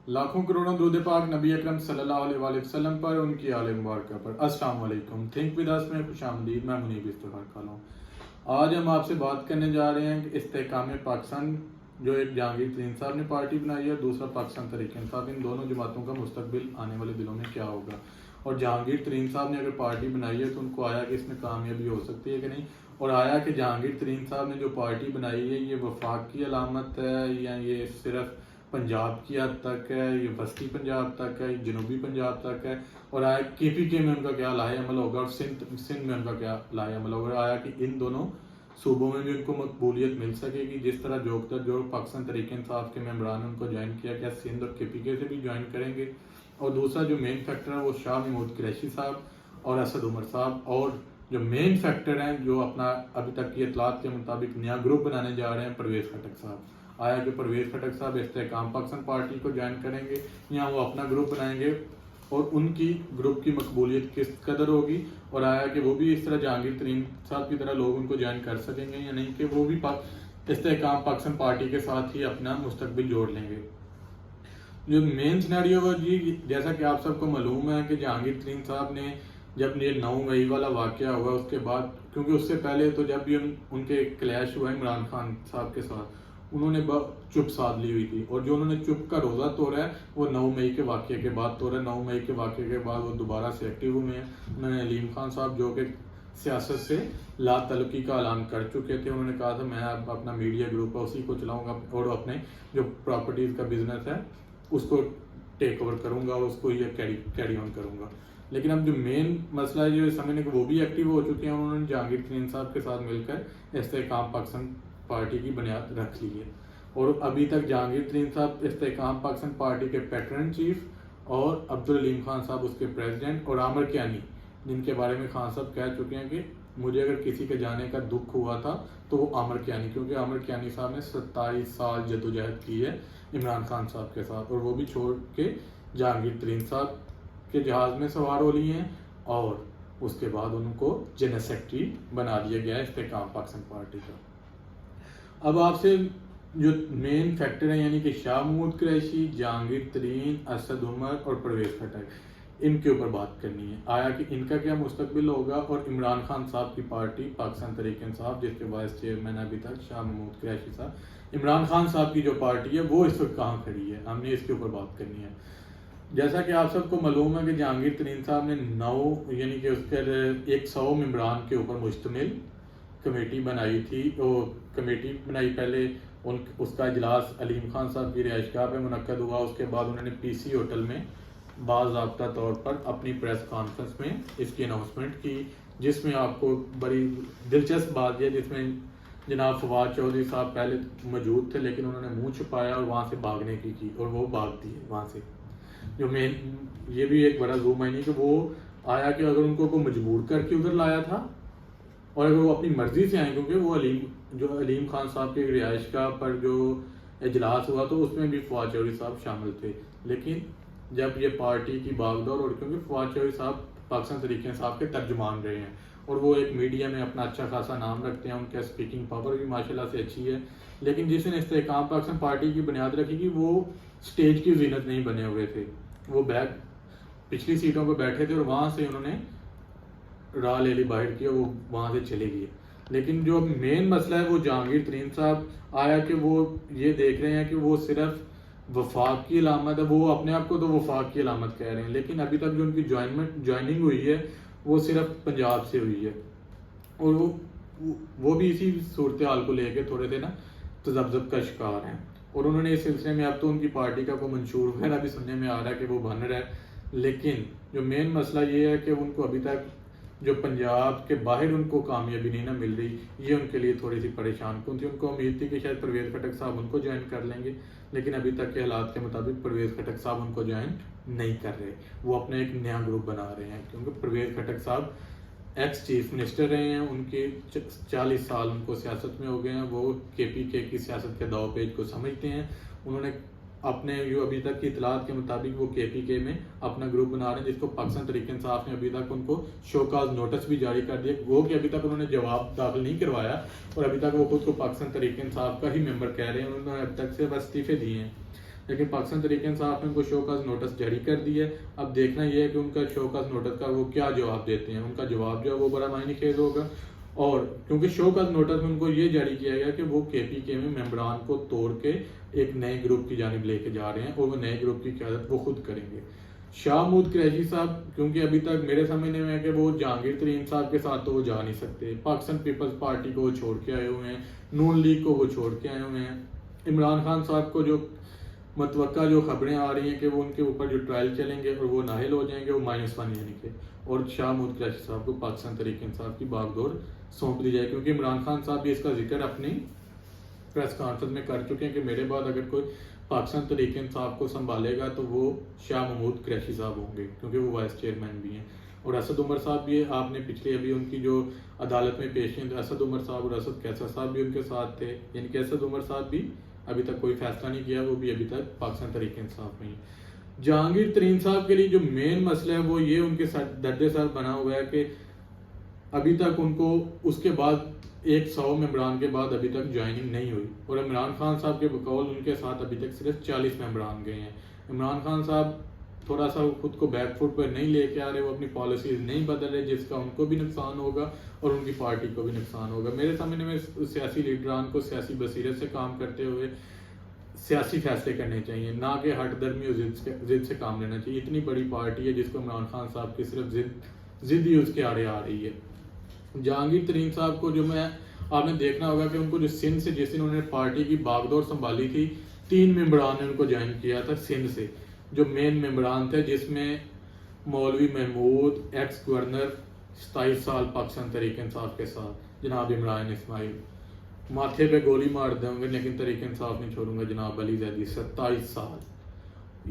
लाखों करोड़ों दूध पाक नबी अकरम सल्लल्लाहु अलैहि वसल्लम पर, उनकी आले मुबारक पर। अस्सलाम वालेकुम। थिंक विद अस में खुशामदीद। मैं मुनीब इफ्तिखार खालूं। आज हम आपसे बात करने जा रहे हैं कि इस्तेहकाम पाकिस्तान, जो एक जहांगीर तरीन साहब ने पार्टी बनाई है, दूसरा पाकिस्तान तहरीक इंसाफ, इन दोनों जमातों का मुस्तकबिल आने वाले दिनों में क्या होगा। और जहांगीर तरीन साहब ने अगर पार्टी बनाई है तो उनको आया कि इसमें कामयाबी हो सकती है कि नहीं, और आया कि जहांगीर तरीन साहब ने जो पार्टी बनाई है ये वफाक की अलामत है या ये सिर्फ पंजाब की हद तक है, ये वस्ती पंजाब तक है, ये जनूबी पंजाब तक है, और आया KPK में उनका क्या लाहे अमल होगा और सिंध में उनका क्या लाहे अमल होगा। आया कि इन दोनों सूबों में भी उनको मकबूलियत मिल सकेगी। जिस तरह जो पाकिस्तान तहरीक इंसाफ के मेम्बरान ने उनको ज्वाइन किया, क्या सिंध और KPK से भी ज्वाइन करेंगे। और दूसरा जो मेन फैक्टर है वो शाह महमूद कुरैशी साहब और असद उमर साहब, और जो मेन फैक्टर हैं जो अपना अभी तक की इतलात के मुताबिक नया ग्रुप बनाने जा रहे हैं, परवेज़ खटक साहब। आया कि परवेज़ खटक साहब इस्तेहकाम पाकिस्तान पार्टी को ज्वाइन करेंगे या वो अपना ग्रुप बनाएंगे और उनकी ग्रुप की मकबूलियत किस कदर होगी। और आया कि वो भी इस तरह जहांगीर तरीन साहब की तरह लोग उनको ज्वाइन कर सकेंगे या नहीं, कि वो भी इस्तेहकाम पाकिस्तान पार्टी के साथ ही अपना मुस्तकबिल जोड़ लेंगे। जो मेन सिनेरियो है जी, जैसा कि आप सबको मालूम है कि जहांगीर तरीन साहब ने जब ये 9 मई वाला वाक़या हुआ उसके बाद, क्योंकि उससे पहले तो जब भी उनके क्लैश हुआ इमरान खान साहब के साथ, उन्होंने चुप साध ली हुई थी, और जो उन्होंने चुप का रोज़ा तोड़ा है वो 9 मई के वाक़े के बाद तोड़ा है। 9 मई के वाक़े के बाद वो दोबारा से एक्टिव हुए हैं। उन्होंने अलीम खान साहब जो कि सियासत से लातल्लुकी का ऐलान कर चुके थे, उन्होंने कहा था मैं अब अपना मीडिया ग्रुप है उसी को चलाऊंगा और अपने जो प्रॉपर्टीज़ का बिजनेस है उसको टेक ओवर करूंगा और उसको ये कैरी ऑन करूंगा। लेकिन अब जो मेन मसला है ये समझने कि वो भी एक्टिव हो चुके हैं, उन्होंने जहांगीर तरीन साहब के साथ मिलकर इस्तेहकाम पाकिस्तान पार्टी की बुनियाद रख ली है। और अभी तक जहांगीर तरीन साहब इस्तेहकाम पाकिस्तान पार्टी के पैटर्न चीफ और अब्दुल अलीम खान साहब उसके प्रेसिडेंट, और आमिर कियानी, जिनके बारे में खान साहब कह चुके हैं कि मुझे अगर किसी के जाने का दुख हुआ था तो वो आमिर कियानी, क्योंकि आमिर कियानी साहब ने 27 साल जद्दोजहद की है इमरान खान साहब के साथ, और वो भी छोड़ के जहांगीर तरीन साहब के जहाज़ में सवार हो लिए हैं, और उसके बाद उनको जनरल सेक्रेटरी बना दिया गया है इस्तेहकाम पाकिस्तान पार्टी का। अब आपसे जो मेन फैक्टर है यानी कि शाह महमूद कुरैशी, जहांगीर तरीन, असद उमर और परवेज़ खटक, इनके ऊपर बात करनी है। आया कि इनका क्या मुस्तकबिल होगा, और इमरान खान साहब की पार्टी पाकिस्तान तहरीक इंसाफ जिसके वाइस चेयरमैन अभी तक शाह महमूद कुरैशी साहब, इमरान खान साहब की जो पार्टी है वो इस वक्त कहाँ खड़ी है, हमने इसके ऊपर बात करनी है। जैसा कि आप सबको मालूम है कि जहांगीर तरीन साहब ने 9 यानी कि उसके 100 मेम्बरान के ऊपर मुश्तमिल कमेटी बनाई थी। तो कमेटी बनाई पहले उसका इजलास अलीम खान साहब की रिहाइशगाह पे मुनक्कद हुआ। उसके बाद उन्होंने PC होटल में बाज़ाब्ता तौर पर अपनी प्रेस कॉन्फ्रेंस में इसकी अनाउंसमेंट की, जिसमें आपको बड़ी दिलचस्प बात यह, जिसमें जनाब फवाद चौधरी साहब पहले मौजूद थे लेकिन उन्होंने मुंह छुपाया और वहाँ से भागने की और वो भाग दिए वहाँ से। जो मेन ये भी एक बड़ा जूम है कि वो आया कि अगर उनको को मजबूर करके उधर लाया था और अगर वो अपनी मर्जी से आए, क्योंकि वो अलीम खान साहब के रिहाइशगाह पर जो इजलास हुआ तो उसमें भी फवाद चौधरी साहब शामिल थे। लेकिन जब ये पार्टी की बागडोर, और क्योंकि फवाद चौधरी साहब पाकिस्तान तहरीक इंसाफ के तर्जुमान रहे हैं और वो एक मीडिया में अपना अच्छा खासा नाम रखते हैं, उनका स्पीकिंग पावर भी माशाल्लाह से अच्छी है, लेकिन जिसने इस्तेहकाम पाकिस्तान पार्टी की बुनियाद रखी कि वो स्टेज की जीनत नहीं बने हुए थे, वो पिछली सीटों पर बैठे थे और वहाँ से उन्होंने राह ले ली बाहर की, वो वहाँ से चले गए। लेकिन जो मेन मसला है वो जहांगीर तरीन साहब आया कि वो ये देख रहे हैं कि वो सिर्फ वफाक की अलामत है, वो अपने आप को तो वफाक की अलामत कह रहे हैं, लेकिन अभी तक जो उनकी ज्वाइनिंग हुई है वो सिर्फ पंजाब से हुई है, और वो भी इसी सूरत हाल को लेके थोड़े से ना तजब्जब का शिकार हैं। और उन्होंने इस सिलसिले में अब तो उनकी पार्टी का कोई मंशूर वगैरह भी सुनने में आ रहा है कि वो बन रहा है, लेकिन जो मेन मसला ये है कि उनको अभी तक जो पंजाब के बाहर उनको कामयाबी नहीं ना मिल रही, ये उनके लिए थोड़ी सी परेशान कौन थी। उनको उम्मीद थी कि शायद परवेज़ खटक साहब उनको ज्वाइन कर लेंगे, लेकिन अभी तक के हालात के मुताबिक परवेज़ खटक साहब उनको ज्वाइन नहीं कर रहे, वो अपने एक नया ग्रुप बना रहे हैं। क्योंकि परवेज़ खटक साहब एक्स चीफ मिनिस्टर रहे हैं, उनके 40 साल उनको सियासत में हो गए हैं, वो KPK की सियासत के दाव पेज को समझते हैं। उन्होंने अपने जो अभी तक की इतलात के मुताबिक वो KPK में अपना ग्रुप बना रहे हैं, जिसको पाकिस्तान तहरीक इंसाफ ने अभी तक उनको शोकाज नोटिस भी जारी कर दिया, वो कि अभी तक उन्होंने जवाब दाखिल नहीं करवाया, और अभी तक वो खुद को पाकिस्तान तहरीक इंसाफ का ही मेंबर कह रहे हैं, उन्होंने अब तक से इस्तीफे दिए हैं। لیکن پاکستان تحریک انصاف نے ان کو شو کاز نوٹس جاری کر دیا ہے. اب دیکھنا یہ ہے کہ ان کا شو کاز نوٹس کا وہ کیا جواب دیتے ہیں. ان کا جواب جو ہے وہ بڑا معنی خیز ہوگا. اور کیونکہ شو کاز نوٹس میں ان کو یہ جاری کیا گیا کہ وہ KPK میں ممبران کو توڑ کے ایک نئے گروپ کی جانب لے کے جا رہے ہیں اور وہ نئے گروپ کی قیادت وہ خود کریں گے. شاہ محمود قریشی صاحب کیونکہ ابھی تک میرے سمجھنے میں ہے کہ وہ جہانگیر ترین صاحب کے ساتھ تو وہ جا نہیں سکتے. پاکستان پیپلز پارٹی کو وہ چھوڑ کے آئے ہوئے ہیں, نون لیگ کو وہ چھوڑ کے آئے ہوئے ہیں. عمران خان صاحب کو جو متوقع جو خبریں آ رہی ہیں کہ وہ ان کے اوپر جو ٹرائل چلیں گے اور وہ نااہل ہو جائیں گے, وہ -1 یعنی کہ, اور شاہ محمود قریشی صاحب کو پاکستان تحریک انصاف کی باغ ڈور سونپ دی جائے. کیونکہ عمران خان صاحب بھی اس کا ذکر اپنی پریس کانفرنس میں کر چکے ہیں کہ میرے بعد اگر کوئی پاکستان تحریک انصاف کو سنبھالے گا تو وہ شاہ محمود قریشی صاحب ہوں گے, کیونکہ وہ وائس چیئرمین بھی ہیں. اور اسد عمر صاحب بھی آپ نے پچھلے ابھی ان کی جو عدالت میں پیش ہیں, اسد عمر صاحب اور اسد کیسر صاحب بھی ان کے ساتھ تھے. یعنی کہ اسد عمر صاحب بھی ابھی تک کوئی فیصلہ نہیں کیا, وہ بھی ابھی تک پاکستان تحریک انصاف میں ہی. جہانگیر ترین صاحب کے لیے جو مین مسئلہ ہے وہ یہ ان کے درد سر بنا ہوا ہے کہ ابھی تک ان کو اس کے بعد 100 ممبران کے بعد ابھی تک جوائننگ نہیں ہوئی. اور عمران خان صاحب کے بقول ان کے ساتھ ابھی تک صرف 40 ممبران گئے ہیں. عمران خان صاحب تھوڑا سا خود کو بیک فٹ پر نہیں لے کے آ رہے, وہ اپنی پالیسیز نہیں بدل رہے, جس کا ان کو بھی نقصان ہوگا اور ان کی پارٹی کو بھی نقصان ہوگا. میرے سامنے میں سیاسی لیڈران کو سیاسی بصیرت سے کام کرتے ہوئے سیاسی فیصلے کرنے چاہیے, نہ کہ ہٹ درمی اور ضد سے کام لینا چاہیے. اتنی بڑی پارٹی ہے جس کو عمران خان صاحب کی صرف ضد ہی اس کے آڑے آ رہی ہے. جہانگیر ترین صاحب کو جو آپ نے دیکھنا ہوگا کہ ان کو جو سندھ سے جس دن انہوں نے پارٹی کی باغ ڈور سنبھالی تھی, 3 ممبران نے ان کو جوائن کیا تھا سندھ سے, جو مین ممبران تھے, جس میں مولوی محمود, ایکس گورنر 27 سال پاکستان تحریک انصاف کے ساتھ جناب عمران اسماعیل, ماتھے پہ گولی مار دوں گے لیکن تحریک انصاف نہیں چھوڑوں گا جناب علی زیدی 27 سال.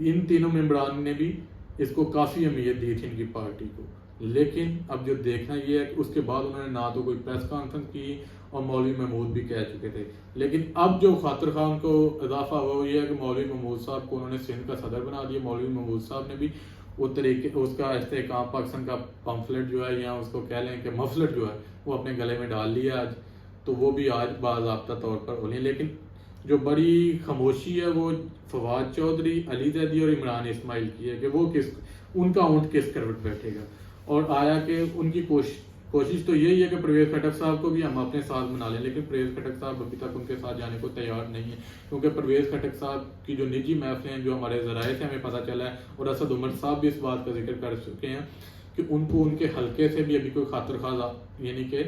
ان تینوں ممبران نے بھی اس کو کافی اہمیت دی تھی ان کی پارٹی کو. لیکن اب جو دیکھنا یہ ہے کہ اس کے بعد انہوں نے نہ تو کوئی پریس کانفرنس کی, اور مولوی محمود بھی کہہ چکے تھے. لیکن اب جو خاطر خواہ کو اضافہ ہوا وہ یہ ہے کہ مولوی محمود صاحب کو انہوں نے سندھ کا صدر بنا دیا. مولوی محمود صاحب نے بھی وہ طریقے اس کا استحکام پاکستان کا پمفلٹ جو ہے, یا اس کو کہہ لیں کہ مفلٹ جو ہے, وہ اپنے گلے میں ڈال لیا آج. تو وہ بھی آج باضابطہ طور پر ہو رہی ہیں. لیکن جو بڑی خاموشی ہے وہ فواد چودھری, علی زیدی اور عمران اسماعیل کی ہے کہ وہ ان کا اونٹ کس کروٹ بیٹھے گا. اور آیا کہ ان کی کوشش تو یہی ہے کہ پرویز خٹک صاحب کو بھی ہم اپنے ساتھ بنا لیں, لیکن پرویز خٹک صاحب ابھی تک ان کے ساتھ جانے کو تیار نہیں ہے. کیونکہ پرویز خٹک صاحب کی جو نجی محفلیں جو ہمارے ذرائع سے ہمیں پتہ چلا ہے, اور اسد عمر صاحب بھی اس بات کا ذکر کر چکے ہیں کہ ان کو ان کے حلقے سے بھی ابھی کوئی خاطر خواہ یعنی کہ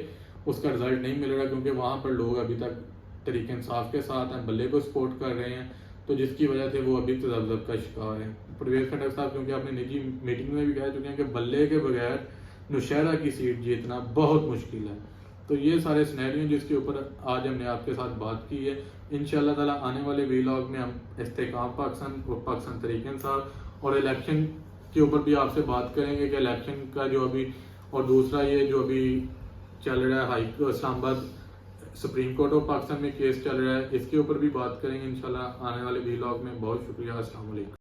اس کا رزلٹ نہیں مل رہا, کیونکہ وہاں پر لوگ ابھی تک تحریک انصاف کے ساتھ ہیں, بلے کو سپورٹ کر رہے ہیں, تو جس کی وجہ سے وہ ابھی تذبذب کا شکار ہیں. پرویز خٹک صاحب کیونکہ اپنے نجی میٹنگ میں بھی کہہ چکے ہیں کہ بلے کے بغیر نوشہرہ کی سیٹ جیتنا بہت مشکل ہے. تو یہ سارے سینیریو ہیں جس کے اوپر آج ہم نے آپ کے ساتھ بات کی ہے. انشاءاللہ تعالی آنے والے ویلاگ میں ہم استحکام پاکستان اور پاکستان تحریک انصاف اور الیکشن کے اوپر بھی آپ سے بات کریں گے کہ الیکشن کا جو ابھی, اور دوسرا یہ جو ابھی چل رہا ہے اسلام آباد سپریم کورٹ آف پاکستان میں کیس چل رہا ہے, اس کے اوپر بھی بات کریں گے انشاءاللہ آنے والے ویلاگ میں. بہت شکریہ, السلام علیکم.